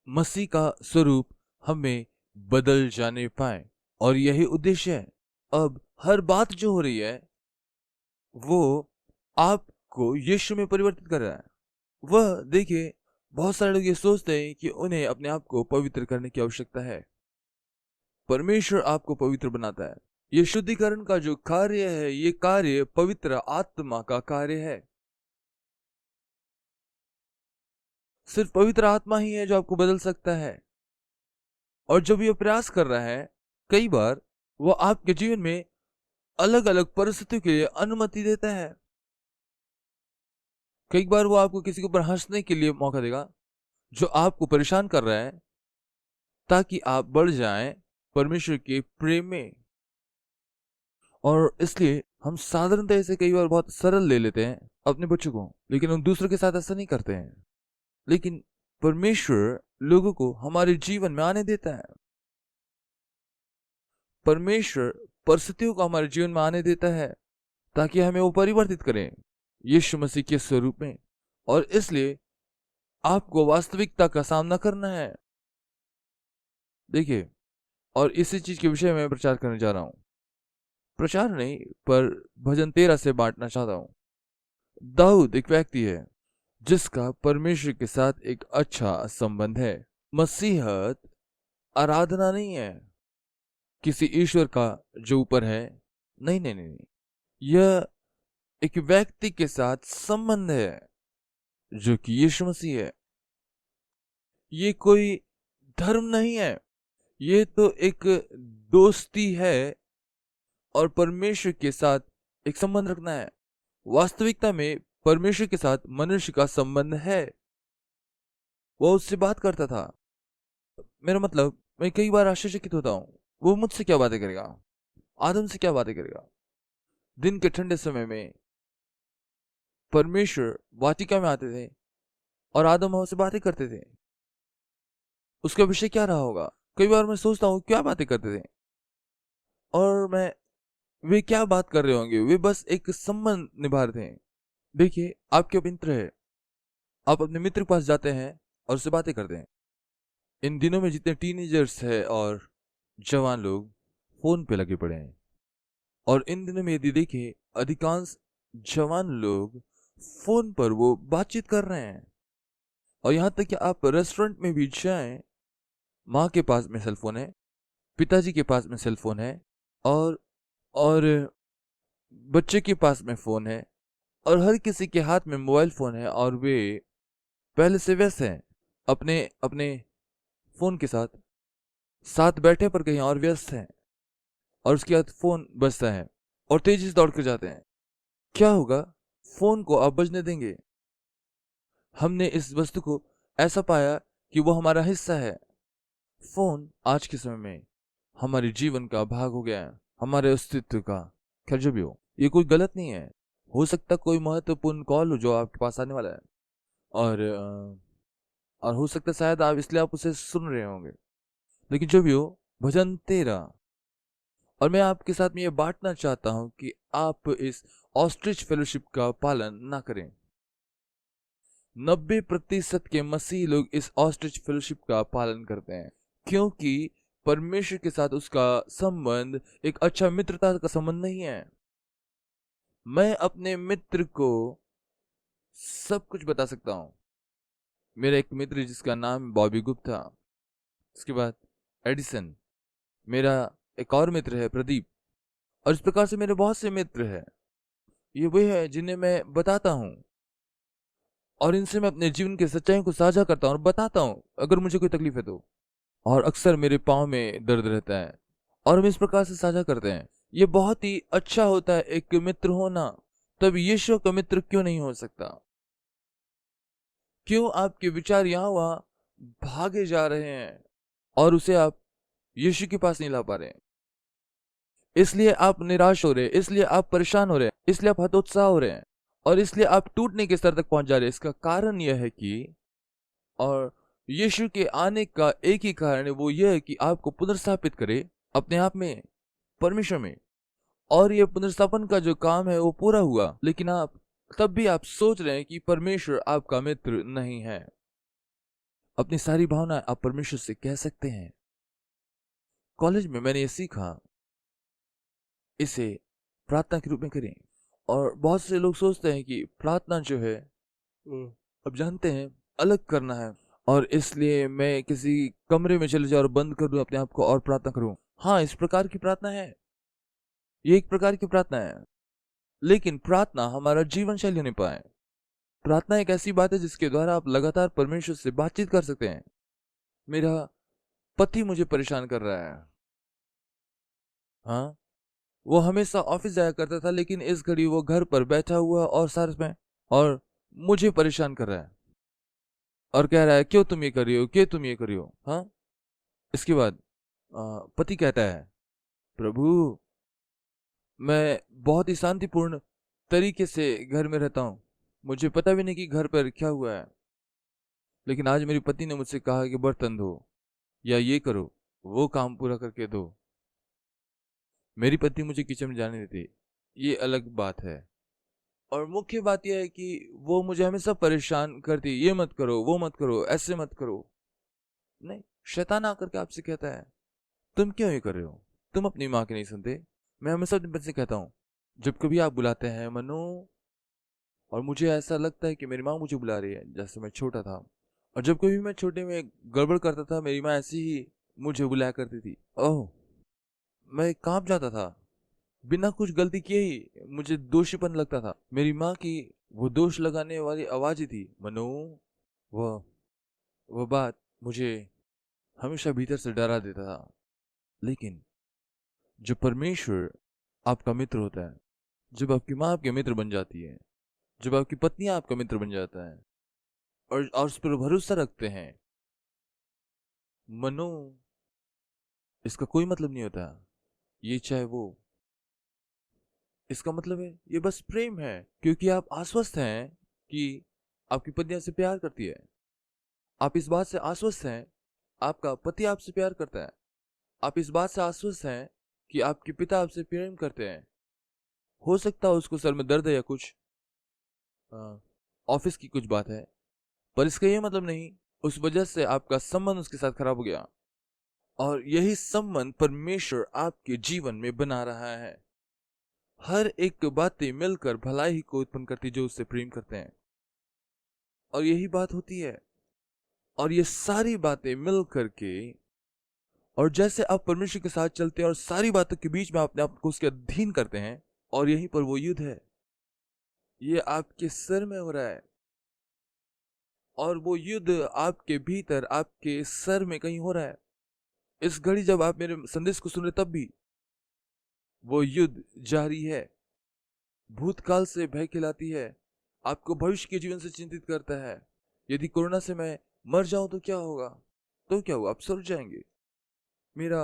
मसीह का स्वरूप हमें बदल जाने पाए, और यही उद्देश्य है। अब हर बात जो हो रही है वो आपको यीशु में परिवर्तित कर रहा है। वह देखिए, बहुत सारे लोग ये सोचते हैं कि उन्हें अपने आप को पवित्र करने की आवश्यकता है। परमेश्वर आपको पवित्र बनाता है, ये शुद्धिकरण का जो कार्य है, ये कार्य पवित्र आत्मा का कार्य है। सिर्फ पवित्र आत्मा ही है जो आपको बदल सकता है। और जब ये प्रयास कर रहा है, कई बार वो आपके जीवन में अलग अलग परिस्थितियों के लिए अनुमति देता है। कई बार वो आपको किसी के ऊपर हंसने के लिए मौका देगा जो आपको परेशान कर रहा है, ताकि आप बढ़ जाएं परमेश्वर के प्रेम में। और इसलिए हम साधारणतः इसे कई बार बहुत सरल ले लेते हैं अपने बच्चों को, लेकिन हम दूसरों के साथ ऐसा नहीं करते हैं। लेकिन परमेश्वर लोगों को हमारे जीवन में आने देता है। परमेश्वर परिस्थितियों को हमारे जीवन में आने देता है ताकि हमें वो परिवर्तित करें यीशु मसीह के स्वरूप में। और इसलिए आपको वास्तविकता का सामना करना है। देखिए, और इसी चीज के विषय में प्रचार करने जा रहा हूं। प्रचार नहीं, पर भजन 13 से बांटना चाहता हूं। दाऊद एक व्यक्ति है जिसका परमेश्वर के साथ एक अच्छा संबंध है। मसीहत आराधना नहीं है किसी ईश्वर का जो ऊपर है। नहीं नहीं नहीं, यह एक व्यक्ति के साथ संबंध है जो कि यीशु मसीह है। ये कोई धर्म नहीं है, ये तो एक दोस्ती है और परमेश्वर के साथ एक संबंध रखना है। वास्तविकता में परमेश्वर के साथ मनुष्य का संबंध है। वो उससे बात करता था। मेरा मतलब, मैं कई बार आश्चर्यचकित होता हूं, वो मुझसे क्या बातें करेगा, आदम से क्या बातें करेगा। दिन के ठंडे समय में परमेश्वर वाटिका में आते थे और आदम हवा से बातें करते थे। उसका विषय क्या रहा होगा? कई बार मैं सोचता हूँ क्या बातें करते थे, और वे क्या बात कर रहे होंगे। वे बस एक संबंध निभा रहे थे। देखिए, आपके मित्र है, आप अपने मित्र के पास जाते हैं और उससे बातें करते हैं। इन दिनों में जितने टीनेजर्स है और जवान लोग फोन पे लगे पड़े हैं, और इन दिनों में यदि देखें, अधिकांश जवान लोग फोन पर वो बातचीत कर रहे हैं। और यहां तक कि आप रेस्टोरेंट में भी जाएं, माँ के पास में सेलफोन है, पिताजी के पास में सेलफोन है, और बच्चे के पास में फोन है, और हर किसी के हाथ में मोबाइल फोन है। और वे पहले से व्यस्त हैं अपने अपने फोन के साथ, साथ बैठे पर कहीं और व्यस्त हैं, और उसके बाद फोन बजता है और तेजी से दौड़ कर जाते हैं। क्या होगा? फोन को आप बजने देंगे? हमने इस वस्तु को ऐसा पाया कि वो हमारा हिस्सा है। फोन आज के समय में हमारे जीवन का भाग हो गया है, हमारे अस्तित्व का। खैर जो भी हो, ये कोई गलत नहीं है। हो सकता कोई महत्वपूर्ण कॉल हो जो आपके पास आने वाला है, और हो सकता शायद आप इसलिए आप उसे सुन रहे होंगे। लेकिन जो भी हो, भजन 13, और मैं आपके साथ में ये बांटना चाहता हूं कि आप इस ऑस्ट्रिच फेलोशिप का पालन ना करें। 90% के मसीही लोग इस ऑस्ट्रिच फेलोशिप का पालन करते हैं, क्योंकि परमेश्वर के साथ उसका संबंध एक अच्छा मित्रता का संबंध नहीं है। मैं अपने मित्र को सब कुछ बता सकता हूं। मेरा एक मित्र जिसका नाम बॉबी गुप्ता, उसके बाद एडिसन, मेरा एक और मित्र है प्रदीप, और इस प्रकार से मेरे बहुत से मित्र हैं। ये वे हैं जिन्हें मैं बताता हूं, और इनसे मैं अपने जीवन के सच्चाइयों को साझा करता हूं और बताता हूं अगर मुझे कोई तकलीफ है तो। और अक्सर मेरे पाँव में दर्द रहता है, और हम इस प्रकार से साझा करते हैं। ये बहुत ही अच्छा होता है एक मित्र होना। तब यीशु का मित्र क्यों नहीं हो सकता? क्यों आपके विचार यहाँ वहां भागे जा रहे हैं और उसे आप यीशु के पास नहीं ला पा रहे हैं? इसलिए आप निराश हो रहे हैं, इसलिए आप परेशान हो रहे हैं, इसलिए आप हतोत्साह हो रहे हैं, और इसलिए आप टूटने के स्तर तक पहुंच जा रहे हैं। इसका कारण यह है कि, और यीशु के आने का एक ही कारण है, वो यह है कि आपको पुनर्स्थापित करे अपने आप में, परमेश्वर में। और ये पुनर्स्थापन का जो काम है वो पूरा हुआ, लेकिन आप तब भी आप सोच रहे हैं कि परमेश्वर आपका मित्र नहीं है। अपनी सारी भावनाएं आप परमेश्वर से कह सकते हैं। कॉलेज में मैंने ये सीखा, इसे प्रार्थना के रूप में करें। और बहुत से लोग सोचते हैं कि प्रार्थना जो है, अब जानते हैं, अलग करना है, और इसलिए मैं किसी कमरे में चले जाऊं और बंद कर दूं अपने आप को और प्रार्थना करूं। हाँ, इस प्रकार की प्रार्थना है, ये एक प्रकार की प्रार्थना है, लेकिन प्रार्थना हमारा जीवन शैली होने पाए। प्रार्थना एक ऐसी बात है जिसके द्वारा आप लगातार परमेश्वर से बातचीत कर सकते हैं। मेरा पति मुझे परेशान कर रहा है। हाँ, वो हमेशा ऑफिस जाया करता था, लेकिन इस घड़ी वो घर पर बैठा हुआ और साथ में और मुझे परेशान कर रहा है और कह रहा है क्यों तुम ये कर रही हो, क्यों तुम ये कर रही हो। हाँ, इसके बाद पति कहता है, प्रभु मैं बहुत ही शांतिपूर्ण तरीके से घर में रहता हूँ, मुझे पता भी नहीं कि घर पर क्या हुआ है, लेकिन आज मेरी पत्नी ने मुझसे कहा कि बर्तन धो या ये करो, वो काम पूरा करके दो। मेरी पत्नी मुझे किचन में जाने देती, ये अलग बात है। और मुख्य बात यह है कि वो मुझे हमेशा परेशान करती, ये मत करो, वो मत करो, ऐसे मत करो। नहीं, शैतान आकर के आपसे कहता है तुम क्यों ये कर रहे हो, तुम अपनी माँ की नहीं सुनते। मैं हमेशा अपने बच्चे से कहता हूँ, जब कभी आप बुलाते हैं मनु, और मुझे ऐसा लगता है कि मेरी माँ मुझे बुला रही है, जैसे मैं छोटा था, और जब कभी मैं छोटे में गड़बड़ करता था, मेरी माँ ऐसी ही मुझे बुलाया करती थी। ओह, मैं कांप जाता था, बिना कुछ गलती किए ही मुझे दोषीपन लगता था। मेरी माँ की वो दोष लगाने वाली आवाज ही थी, मनु। वह वो बात मुझे हमेशा भीतर से डरा देता था। लेकिन जब परमेश्वर आपका मित्र होता है, जब आपकी माँ आपके मित्र बन जाती है, जब आपकी पत्नी आपका मित्र बन जाता है और उस पर भरोसा रखते हैं, मनो, इसका कोई मतलब नहीं होता ये चाहे वो, इसका मतलब है ये बस प्रेम है, क्योंकि आप आश्वस्त हैं कि आपकी पत्नी आपसे प्यार करती है। आप इस बात से आश्वस्त हैं आपका पति आपसे प्यार करता है। आप इस बात से आश्वस्त हैं कि आपके पिता आपसे प्रेम करते हैं। हो सकता है उसको सर में दर्द है या कुछ ऑफिस की कुछ बात है, पर इसका ये मतलब नहीं उस वजह से आपका संबंध उसके साथ खराब हो गया। और यही संबंध परमेश्वर आपके जीवन में बना रहा है। हर एक बातें मिलकर भलाई को उत्पन्न करती जो उससे प्रेम करते हैं, और यही बात होती है। और ये सारी बातें मिल करके, और जैसे आप परमेश्वर के साथ चलते हैं और सारी बातों के बीच में अपने आप को उसके अधीन करते हैं, और यहीं पर वो युद्ध है, ये आपके सिर में हो रहा है, और वो युद्ध आपके भीतर आपके सर में कहीं हो रहा है। इस घड़ी जब आप मेरे संदेश को सुन रहे तब भी वो युद्ध जारी है। भूतकाल से भय खिलाती है, आपको भविष्य के जीवन से चिंतित करता है। यदि कोरोना से मैं मर जाऊं तो क्या होगा, तो क्या हुआ, आप सड़ जाएंगे। मेरा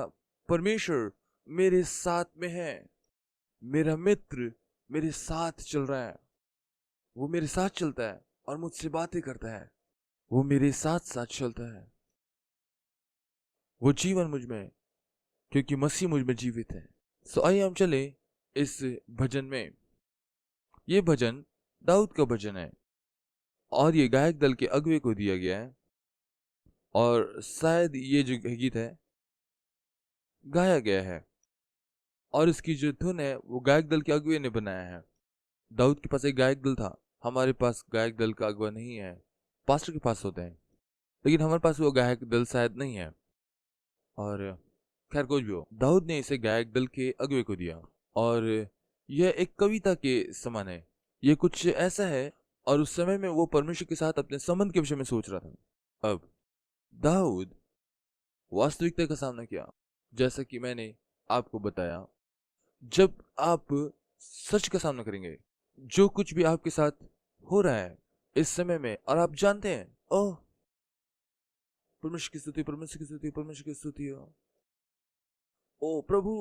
परमेश्वर मेरे साथ में है, मेरा मित्र मेरे साथ चल रहा है, वो मेरे साथ चलता है और मुझसे बातें करता है, वो मेरे साथ साथ चलता है। वो जीवन मुझ में, क्योंकि मसीह मुझ में जीवित है। सो आइए हम चले इस भजन में। ये भजन दाऊद का भजन है, और ये गायक दल के अगुवे को दिया गया है, और शायद ये जो गीत है गाया गया है, और इसकी जो धुन है वो गायक दल के अगुवे ने बनाया है। दाऊद के पास एक गायक दल था, हमारे पास गायक दल का अगुवा नहीं है। पास्टर के पास होते हैं, लेकिन हमारे पास वो गायक दल शायद नहीं है। और खैर कुछ भी हो, दाऊद ने इसे गायक दल के अगुवे को दिया, और यह एक कविता के समान है। यह कुछ ऐसा है, और उस समय में वो परमेश्वर के साथ अपने संबंध के विषय में सोच रहा था। अब दाऊद वास्तविकता का सामना किया, जैसा कि मैंने आपको बताया। जब आप सच का सामना करेंगे, जो कुछ भी आपके साथ हो रहा है इस समय में, और आप जानते हैं ओह परमेश्वर की स्तुति, परमेश्वर की स्तुति, परमेश्वर की स्तुति हो, ओ प्रभु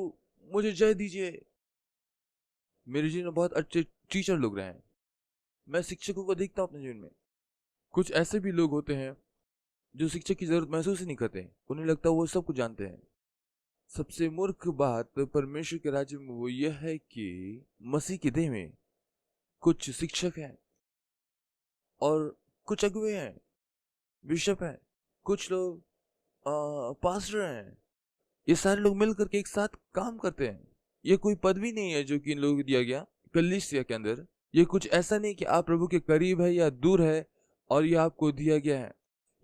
मुझे जय दीजिए। मेरे जीवन में बहुत अच्छे टीचर लोग रहे हैं, मैं शिक्षकों को देखता हूं अपने जीवन में। कुछ ऐसे भी लोग होते हैं जो शिक्षक की जरूरत महसूस ही नहीं करते, उन्हें लगता है वो सब कुछ जानते हैं। सबसे मूर्ख बात परमेश्वर के राज्य में वो यह है कि मसीह की देह में कुछ शिक्षक हैं, और कुछ अगुवे हैं, बिशप हैं, कुछ लोग पास्टर हैं। ये सारे लोग मिलकर के एक साथ काम करते हैं। ये कोई पदवी नहीं है जो कि इन लोगों को दिया गया कलीसिया के अंदर। ये कुछ ऐसा नहीं कि आप प्रभु के करीब है या दूर है और ये आपको दिया गया है।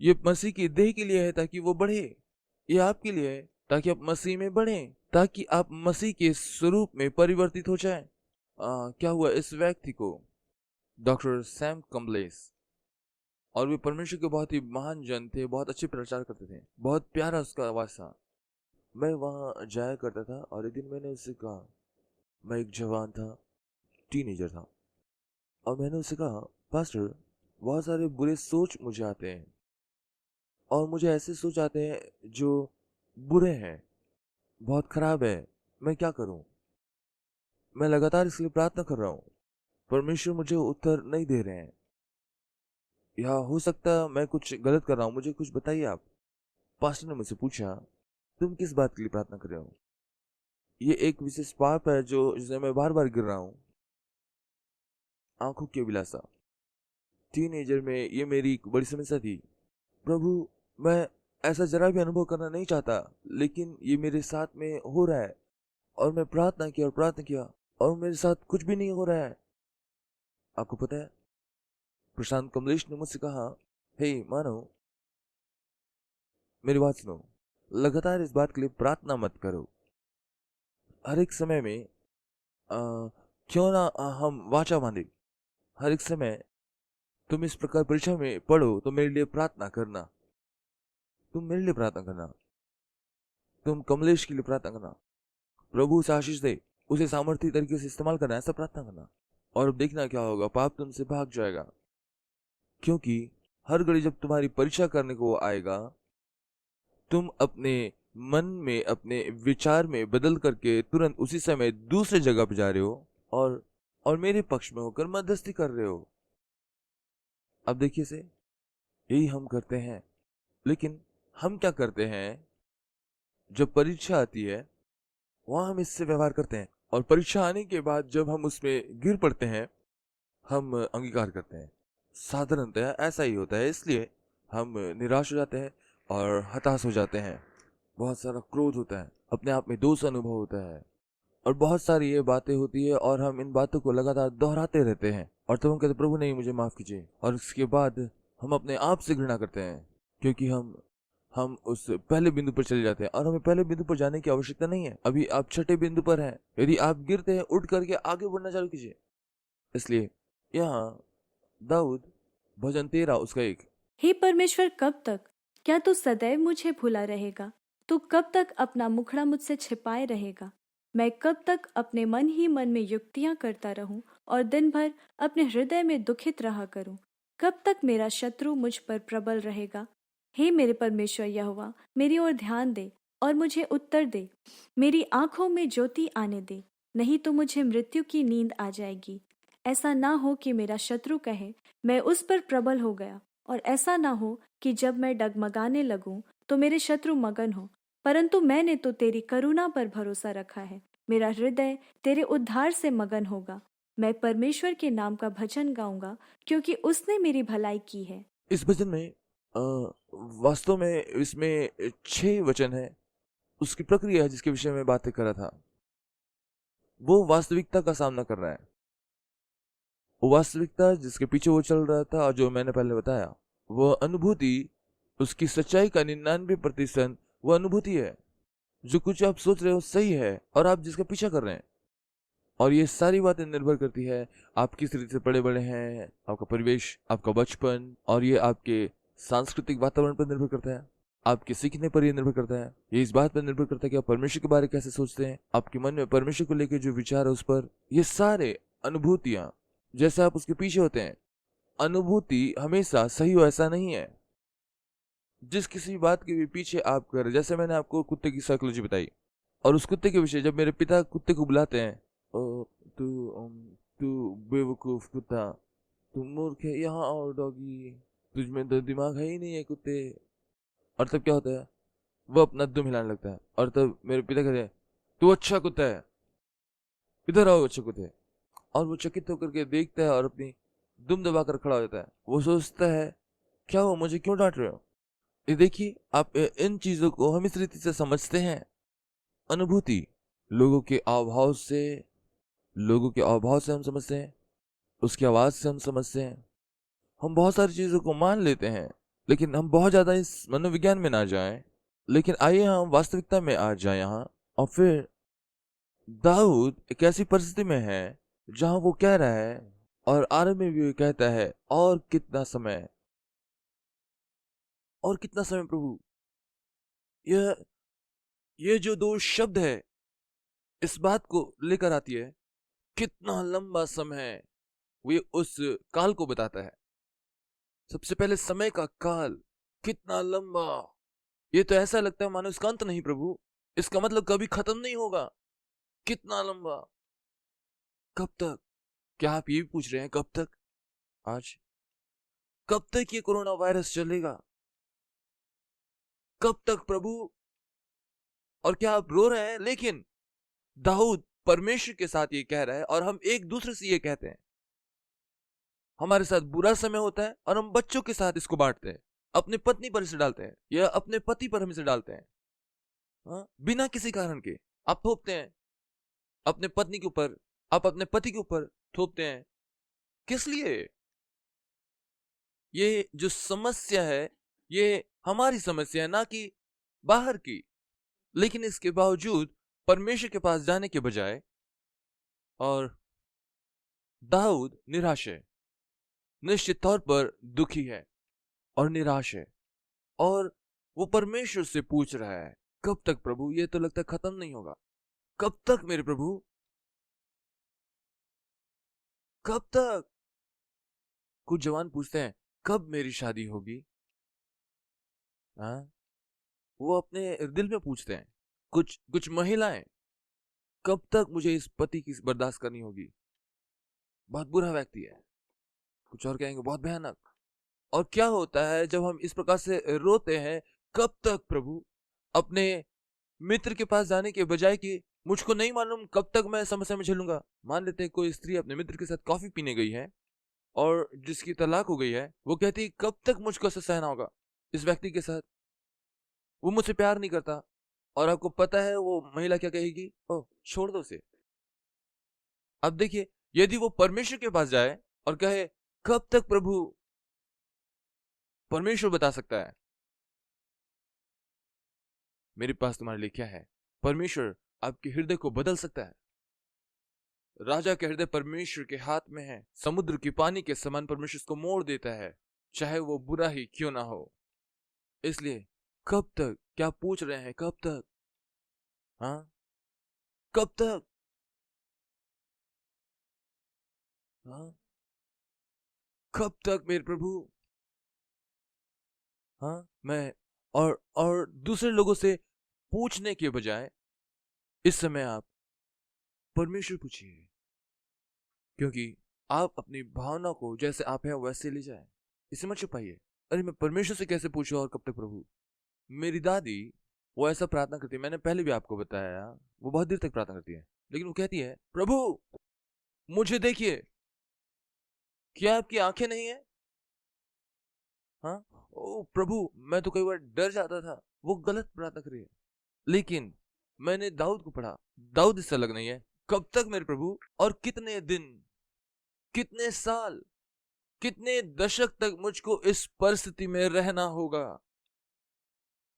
ये मसीह की देह के लिए है ताकि वो बढ़े। ये आपके लिए है ताकि आप मसीह में बढ़े, ताकि आप मसीह के स्वरूप में परिवर्तित हो जाएं। क्या हुआ इस व्यक्ति को? डॉक्टर सैम कम्बलेस, और वे परमेश्वर के बहुत ही महान जन थे, बहुत अच्छे प्रचार करते थे, बहुत प्यारा उसका आवाज था। मैं वहाँ जाया करता था और एक दिन मैंने उससे कहा, मैं एक जवान था, टीनेजर था, और मैंने उससे कहा, पास्टर बहुत सारे बुरे सोच मुझे आते हैं, और मुझे ऐसे सोच आते हैं जो बुरे हैं, बहुत खराब है, मैं क्या करूं? मैं लगातार इसके लिए प्रार्थना कर रहा हूं, परमेश्वर मुझे उत्तर नहीं दे रहे हैं, या हो सकता है मैं कुछ गलत कर रहा हूं, मुझे कुछ बताइए आप। पास्टर ने मुझसे पूछा, तुम किस बात के लिए प्रार्थना कर रहे हो? ये एक विशेष पाप है जो जिसमें मैं बार बार गिर रहा हूँ, आंखों की अभिलाषा। टीनेजर में ये मेरी एक बड़ी समस्या थी। प्रभु, मैं ऐसा जरा भी अनुभव करना नहीं चाहता, लेकिन ये मेरे साथ में हो रहा है, और मैं प्रार्थना किया और मेरे साथ कुछ भी नहीं हो रहा है। आपको पता है, प्रशांत कमलेश ने मुझसे कहा, हे मानो, मेरी बात सुनो, लगातार इस बात के लिए प्रार्थना मत करो। हर एक समय में क्यों ना हम वाचा बांधे, हर एक समय तुम इस प्रकार परीक्षा में पढ़ो तो मेरे लिए प्रार्थना करना, तुम मेरे लिए प्रार्थना करना, तुम कमलेश के लिए प्रार्थना करना, प्रभु उसे आशीष दे, उसे सामर्थ्य तरीके से इस्तेमाल करना, ऐसा प्रार्थना करना, और अब देखना क्या होगा, पाप तुमसे भाग जाएगा। क्योंकि हर घड़ी जब तुम्हारी परीक्षा करने को आएगा, तुम अपने मन में, अपने विचार में बदल करके तुरंत उसी समय दूसरे जगह पे जा रहे हो, और मेरे पक्ष में होकर मध्यस्थी कर रहे हो। अब देखिए से, यही हम करते हैं। लेकिन हम क्या करते हैं, जब परीक्षा आती है वहां हम इससे व्यवहार करते हैं, और परीक्षा आने के बाद जब हम उसमें गिर पड़ते हैं, हम अंगीकार करते हैं। साधारणतः ऐसा ही होता है, इसलिए हम निराश हो जाते हैं और हताश हो जाते हैं। बहुत सारा क्रोध होता है, अपने आप में दोष अनुभव होता है, और बहुत सारी ये बातें होती है, और हम इन बातों को लगातार दोहराते रहते हैं, और तब हम कहते, प्रभु नहीं, मुझे माफ कीजिए। और इसके बाद हम अपने आप से घृणा करते हैं, क्योंकि हम उस पहले बिंदु पर चले जाते हैं, और हमें पहले बिंदु पर जाने की आवश्यकता नहीं है। अभी आप छठे बिंदु पर हैं, यदि आप गिरते हैं, उठ करके आगे बढ़ना चालू कीजिए। इसलिए यहाँ दाऊद, भजन 13 उसका 1, हे परमेश्वर, कब तक? क्या तू सदैव मुझे भुला रहेगा? तू कब तक अपना मुखड़ा मुझसे छिपाए रहेगा? मैं कब तक अपने मन ही मन में युक्तियां करता रहूं और दिन भर अपने हृदय में दुखित रहा करूं? कब तक मेरा शत्रु मुझ पर प्रबल रहेगा? हे मेरे परमेश्वर यहोवा, मेरी ओर ध्यान दे और मुझे उत्तर दे। मेरी आंखों में ज्योति आने दे, नहीं तो मुझे मृत्यु की नींद आ जाएगी। ऐसा ना हो कि मेरा शत्रु कहे, मैं उस पर प्रबल हो गया, और ऐसा ना हो कि जब मैं डगमगाने लगूं तो मेरे शत्रु मगन हो। परंतु मैंने तो तेरी करुणा पर भरोसा रखा है, मेरा हृदय तेरे उद्धार से मगन होगा। मैं परमेश्वर के नाम का भजन गाऊंगा, क्योंकि उसने मेरी भलाई की है। इस भजन में वास्तव में इसमें 6 वचन है। उसकी प्रक्रिया है जिसके विषय में बातें कर रहा था, वो वास्तविकता का सामना कर रहा है। वो वास्तविकता जिसके पीछे वो चल रहा था, और जो मैंने पहले बताया, वो अनुभूति, उसकी सच्चाई का 99% वो अनुभूति है। जो कुछ आप सोच रहे हो सही है, और आप जिसका पीछा कर रहे हैं, और ये सारी बातें निर्भर करती है आप किस रीति से पड़े बड़े हैं, आपका परिवेश, आपका बचपन, और ये आपके सांस्कृतिक वातावरण पर निर्भर करता है, आपके सीखने पर ये निर्भर करता है, ये इस बात पर निर्भर करता है कि आप परमेश्वर के बारे में कैसे सोचते हैं, आपके मन में परमेश्वर को लेकर जो विचार है उस पर। ये सारे अनुभूतियां, जैसे आप उसके पीछे होते हैं, अनुभूति हमेशा सही हो ऐसा नहीं है। जिस किसी बात के भी पीछे आप कर, जैसे मैंने आपको कुत्ते की साइकोलॉजी बताई, और उस कुत्ते के विषय जब मेरे पिता कुत्ते को बुलाते हैं, ओ तू तू बेवकूफ कुत्ता, तू मूर्ख है, यहाँ आओ डॉगी, तुझ में तो दिमाग है ही नहीं है कुत्ते। और तब क्या होता है, वो अपना दुम हिलाने लगता है, और तब मेरे पिता कहते हैं, तू अच्छा कुत्ता है, इधर आओ अच्छे कुत्ते। और वो चकित होकर के देखता है और अपनी दुम दबाकर खड़ा हो जाता है। वो सोचता है, क्या हो, मुझे क्यों डांट रहे हो? ये देखिए, आप इन चीजों को हम इस रीति से समझते हैं। अनुभूति लोगों के हाव भाव से हम समझते हैं, उसकी आवाज से हम समझते हैं, हम बहुत सारी चीजों को मान लेते हैं, लेकिन हम बहुत ज्यादा इस मनोविज्ञान में ना जाएं। लेकिन आइए हम वास्तविकता में आ जाए। यहाँ और फिर दाऊद एक ऐसी परिस्थिति में है जहां वो कह रहा है, और आरंभ में भी वो कहता है, और कितना समय, और कितना समय प्रभु। यह ये जो दो शब्द है इस बात को लेकर आती है, कितना लंबा समय है। वो ये उस काल को बताता है। सबसे पहले समय का काल कितना लंबा। ये तो ऐसा लगता है मानो इसका अंत नहीं प्रभु, इसका मतलब कभी खत्म नहीं होगा। कितना लंबा, कब तक? क्या आप ये भी पूछ रहे हैं कब तक? आज कब तक ये कोरोना वायरस चलेगा? कब तक प्रभु? और क्या आप रो रहे हैं? लेकिन दाऊद परमेश्वर के साथ ये कह रहा है, और हम एक दूसरे से ये कहते हैं। हमारे साथ बुरा समय होता है और हम बच्चों के साथ इसको बांटते हैं, अपने पत्नी पर इसे डालते हैं या अपने पति पर हम इसे डालते हैं। हाँ? बिना किसी कारण के आप थोपते हैं अपने पत्नी के ऊपर, आप अपने पति के ऊपर थोपते हैं। किस लिए? ये जो समस्या है ये हमारी समस्या है, ना कि बाहर की। लेकिन इसके बावजूद परमेश्वर के पास जाने के बजाय, और दाऊद निराश है, निश्चित तौर पर दुखी है और निराश है, और वो परमेश्वर से पूछ रहा है, कब तक प्रभु? ये तो लगता है खत्म नहीं होगा। कब तक मेरे प्रभु? कब तक? कुछ जवान पूछते हैं, कब मेरी शादी होगी? हाँ, वो अपने दिल में पूछते हैं। कुछ कुछ महिलाएं, कब तक मुझे इस पति की बर्दाश्त करनी होगी? बहुत बुरा व्यक्ति है। कुछ और कहेंगे बहुत भयानक। और क्या होता है जब हम इस प्रकार से रोते हैं, कब तक प्रभु? अपने मित्र के पास जाने के बजाय कि मुझको नहीं मालूम कब तक मैं समस्या में झेलूंगा। मान लेते हैं कोई स्त्री अपने मित्र के साथ कॉफी पीने गई है और जिसकी तलाक हो गई है, वो कहती कब तक मुझको ऐसा सहना होगा इस व्यक्ति के साथ, वो मुझसे प्यार नहीं करता। और आपको पता है वो महिला क्या कहेगी? ओह, छोड़ दो उसे। अब देखिए, यदि वो परमेश्वर के पास जाए और कहे, कब तक प्रभु? परमेश्वर बता सकता है मेरे पास तुम्हारे लिए क्या है। परमेश्वर आपके हृदय को बदल सकता है। राजा के हृदय परमेश्वर के हाथ में है। समुद्र की पानी के समान परमेश्वर उसको मोड़ देता है, चाहे वो बुरा ही क्यों ना हो। इसलिए कब तक? क्या पूछ रहे हैं? कब तक? हाँ, कब तक? हाँ, कब तक मेरे प्रभु? हाँ, मैं और दूसरे लोगों से पूछने के बजाय इस समय आप परमेश्वर पूछिए, क्योंकि आप अपनी भावना को जैसे आप हैं वैसे ले जाए। इसे मत छुपाइए। अरे मैं परमेश्वर से कैसे पूछूं और कब तक प्रभु? मेरी दादी वो ऐसा प्रार्थना करती है, मैंने पहले भी आपको बताया, वो बहुत देर तक प्रार्थना करती है, लेकिन वो कहती है, प्रभु मुझे देखिए। क्या आपकी आंखें नहीं है? हाँ, ओ प्रभु, मैं तो कई बार डर जाता था। वो गलत प्रार्थना कर रही है। लेकिन मैंने दाऊद को पढ़ा, दाऊद इससे अलग नहीं है। कब तक मेरे प्रभु? और कितने दिन, कितने साल, कितने दशक तक मुझको इस परिस्थिति में रहना होगा?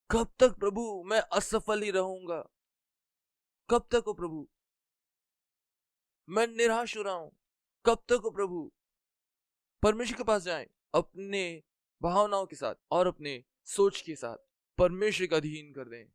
कब तक प्रभु मैं असफल ही रहूंगा? कब तक हो प्रभु? मैं निराश हो रहा हूं। कब तक हो प्रभु? परमेश्वर के पास जाएं, अपने भावनाओं के साथ और अपने सोच के साथ परमेश्वर का अधीन कर दें।